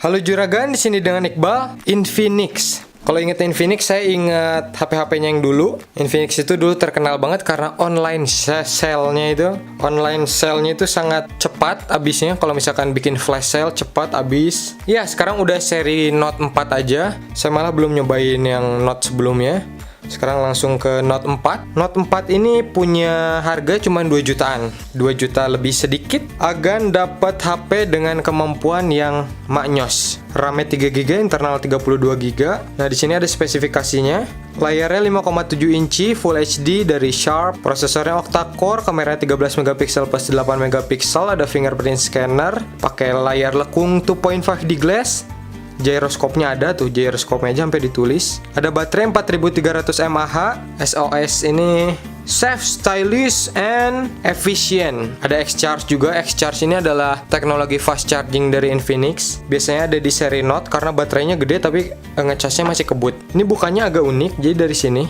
Halo Juragan, di sini dengan Iqbal. Infinix. Kalau inget Infinix, saya ingat HP-HP-nya yang dulu. Infinix itu dulu terkenal banget karena online sale-nya itu. Online sale-nya itu sangat cepat habisnya. Kalau misalkan bikin flash sale, cepat habis. Ya, sekarang udah seri Note 4 aja. Saya malah belum nyobain yang Note sebelumnya. Sekarang langsung ke Note 4. Note 4 ini punya harga cuma 2 jutaan. 2 juta lebih sedikit. Agan dapat HP dengan kemampuan yang maknyos. RAM-nya 3GB, internal 32GB. Nah, di sini ada spesifikasinya. Layarnya 5,7 inci Full HD dari Sharp. Prosesornya octa-core, kameranya 13 megapiksel plus 8 megapiksel, ada fingerprint scanner, pakai layar lekung 2.5D glass. Gyroscope-nya ada tuh, gyroscope-nya aja sampai ditulis. Ada baterai 4300 mAh. SOS ini safe, stylish, and efficient. Ada X-Charge juga. X-Charge ini adalah teknologi fast charging dari Infinix. Biasanya ada di seri Note karena baterainya gede tapi ngecasnya masih kebut. Ini bukannya agak unik, jadi dari sini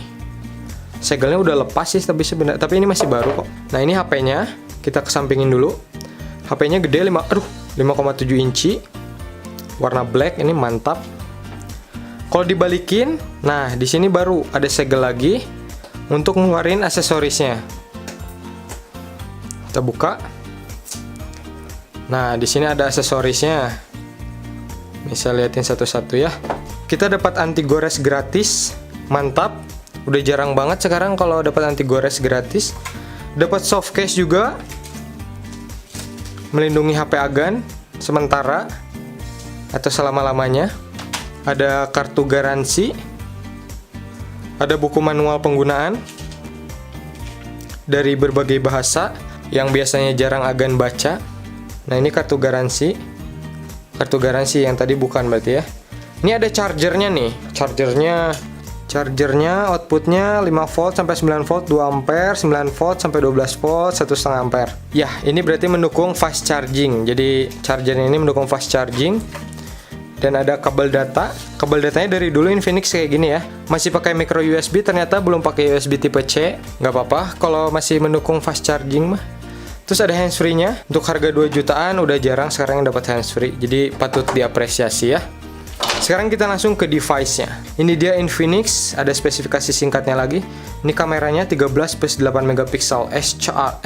segelnya udah lepas sih, tapi ini masih baru kok. Nah, ini HP-nya. Kita kesampingin dulu. HP-nya gede 5,7 inci. Warna black, ini mantap. Kalau dibalikin, nah di sini baru ada segel lagi untuk ngeluarin aksesorisnya. Kita buka. Nah, di sini ada aksesorisnya. Bisa liatin satu-satu ya. Kita dapat anti gores gratis, mantap. Udah jarang banget sekarang kalau dapat anti gores gratis. Dapat soft case juga, melindungi HP Agan sementara atau selama-lamanya. Ada kartu garansi, ada buku manual penggunaan dari berbagai bahasa yang biasanya jarang Agan baca. Nah, ini kartu garansi yang tadi bukan berarti ya. Ini ada chargernya nih. Chargernya outputnya 5 volt sampai 9 volt 2 ampere, 9 volt sampai 12 volt 1,5 ampere. Ya, ini berarti mendukung fast charging. Jadi chargernya ini mendukung fast charging. Dan ada kabel data. Kabel datanya dari dulu Infinix kayak gini ya. Masih pakai micro USB, ternyata belum pakai USB tipe C. Nggak apa-apa kalau masih mendukung fast charging mah. Terus ada handsfree-nya. Untuk harga 2 jutaan udah jarang sekarang yang dapat handsfree. Jadi patut diapresiasi ya. Sekarang kita langsung ke device-nya. Ini dia Infinix, ada spesifikasi singkatnya lagi. Ini kameranya 13 plus 8 megapiksel,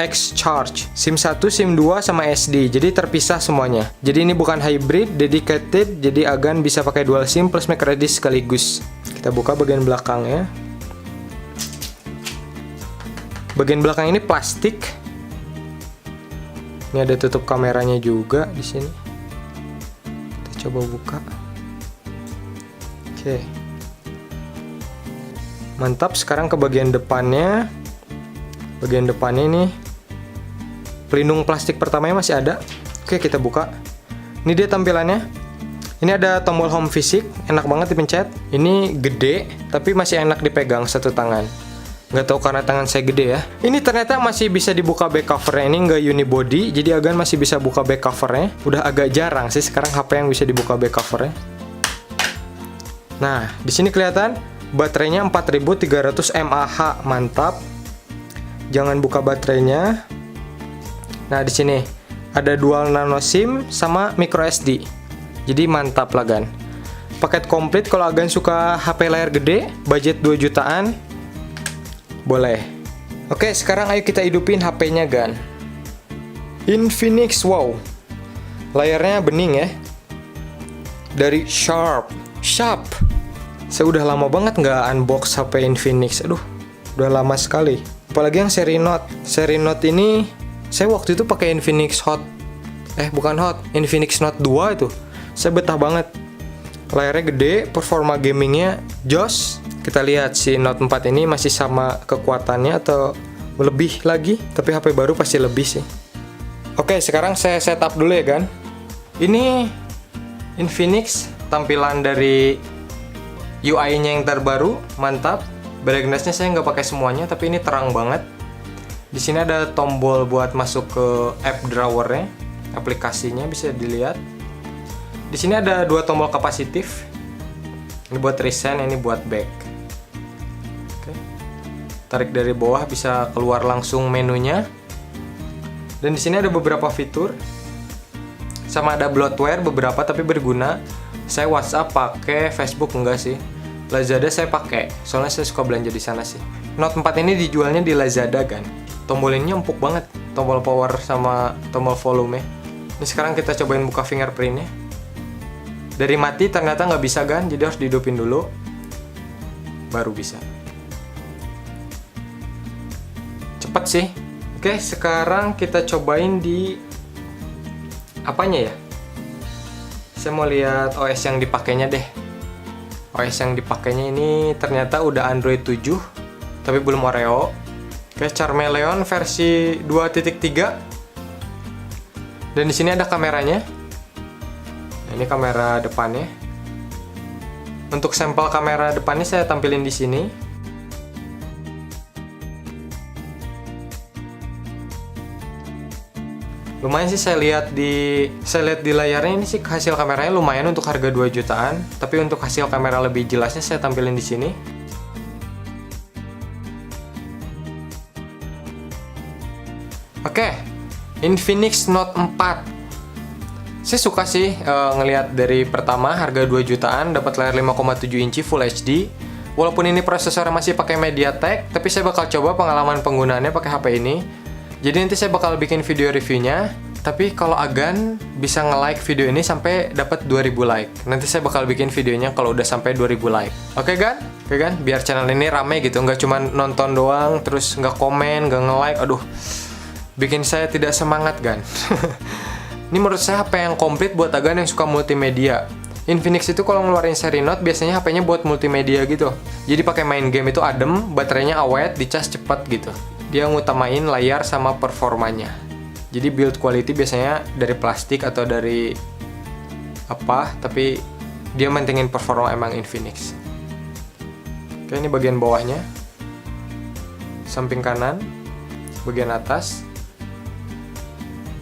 X-Charge, SIM 1, SIM 2 sama SD. Jadi terpisah semuanya. Jadi ini bukan hybrid, dedicated, jadi Agan bisa pakai dual SIM plus microSD sekaligus. Kita buka bagian belakangnya. Bagian belakang ini plastik. Ini ada tutup kameranya juga di sini. Kita coba buka. Oke. Mantap, sekarang ke bagian depannya. Bagian depannya ini pelindung plastik pertamanya masih ada. Oke, kita buka. Ini dia tampilannya. Ini ada tombol home fisik, enak banget dipencet. Ini gede, tapi masih enak dipegang satu tangan. Nggak tahu karena tangan saya gede ya. Ini ternyata masih bisa dibuka back covernya. Ini nggak unibody, jadi Agan masih bisa buka back covernya. Udah agak jarang sih sekarang HP yang bisa dibuka back covernya. Nah, di sini kelihatan baterainya 4300 mAh, mantap. Jangan buka baterainya. Nah, di sini ada dual nano SIM sama micro SD. Jadi mantap lah Gan. Paket komplit kalau Agan suka HP layar gede, budget 2 jutaan, boleh. Oke, sekarang ayo kita hidupin HP-nya Gan. Infinix, wow. Layarnya bening ya. Dari Sharp. Saya udah lama banget nggak unbox HP Infinix. Aduh, udah lama sekali. Apalagi yang seri Note. Seri Note ini saya waktu itu pakai Infinix Infinix Note 2 itu. Saya betah banget. Layarnya gede, performa gamingnya jos. Kita lihat si Note 4 ini masih sama kekuatannya atau lebih lagi. Tapi HP baru pasti lebih sih. Oke, sekarang saya setup dulu ya Gan. Ini Infinix, tampilan dari UI-nya yang terbaru, mantap. Brightness-nya saya nggak pakai semuanya, tapi ini terang banget. Di sini ada tombol buat masuk ke app drawer-nya, aplikasinya bisa dilihat. Di sini ada 2 tombol kapasitif. Ini buat recent, ini buat back. Oke. Tarik dari bawah bisa keluar langsung menunya. Dan di sini ada beberapa fitur. sama ada bloatware beberapa tapi berguna. Saya WhatsApp pakai, Facebook enggak sih. Lazada saya pakai, soalnya saya suka belanja di sana sih. Note 4 ini dijualnya di Lazada kan. Tombol ini empuk banget, tombol power sama tombol volume. Ini sekarang kita cobain buka fingerprintnya. Dari mati ternyata nggak bisa kan, jadi harus dihidupin dulu, baru bisa. Cepet sih. Oke, sekarang kita cobain di apanya ya? Saya mau lihat OS yang dipakainya deh. OS yang dipakainya ini ternyata udah Android 7, tapi belum Oreo. Oke, Charmeleon versi 2.3. Dan di sini ada kameranya. Nah, ini kamera depannya. Untuk sampel kamera depannya saya tampilin di sini. Lumayan sih, saya lihat di layarnya ini sih hasil kameranya lumayan untuk harga 2 jutaan. Tapi untuk hasil kamera lebih jelasnya saya tampilin di sini. Oke, Infinix Note 4. Saya suka sih ngelihat dari pertama harga 2 jutaan dapat layar 5,7 inci Full HD. Walaupun ini prosesornya masih pakai MediaTek, tapi saya bakal coba pengalaman penggunaannya pakai HP ini. Jadi nanti saya bakal bikin video reviewnya. Tapi kalau Agan bisa nge-like video ini sampai dapat 2000 like. Nanti saya bakal bikin videonya kalau udah sampai 2000 like. Oke Gan? Oke Gan? Biar channel ini rame gitu, nggak cuma nonton doang, terus nggak komen, nggak nge-like. Aduh, bikin saya tidak semangat Gan. Ini menurut saya HP yang komplit buat Agan yang suka multimedia. Infinix itu kalau ngeluarin seri Note biasanya HP-nya buat multimedia gitu. Jadi pakai main game itu adem, baterainya awet, dicas cepet gitu. Dia ngutamain layar sama performanya. Jadi build quality biasanya dari plastik atau dari apa, tapi dia mentingin performa emang Infinix. Oke, ini bagian bawahnya. Samping kanan, bagian atas,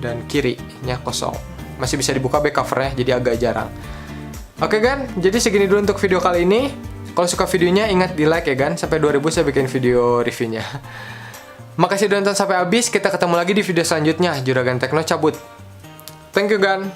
dan kirinya kosong. Masih bisa dibuka back covernya, jadi agak jarang. Oke Gan, jadi segini dulu untuk video kali ini. Kalau suka videonya ingat di like ya Gan. Sampai 2000 saya bikin video reviewnya. Makasih udah nonton sampai habis. Kita ketemu lagi di video selanjutnya. Juragan Tekno cabut. Thank you Gan.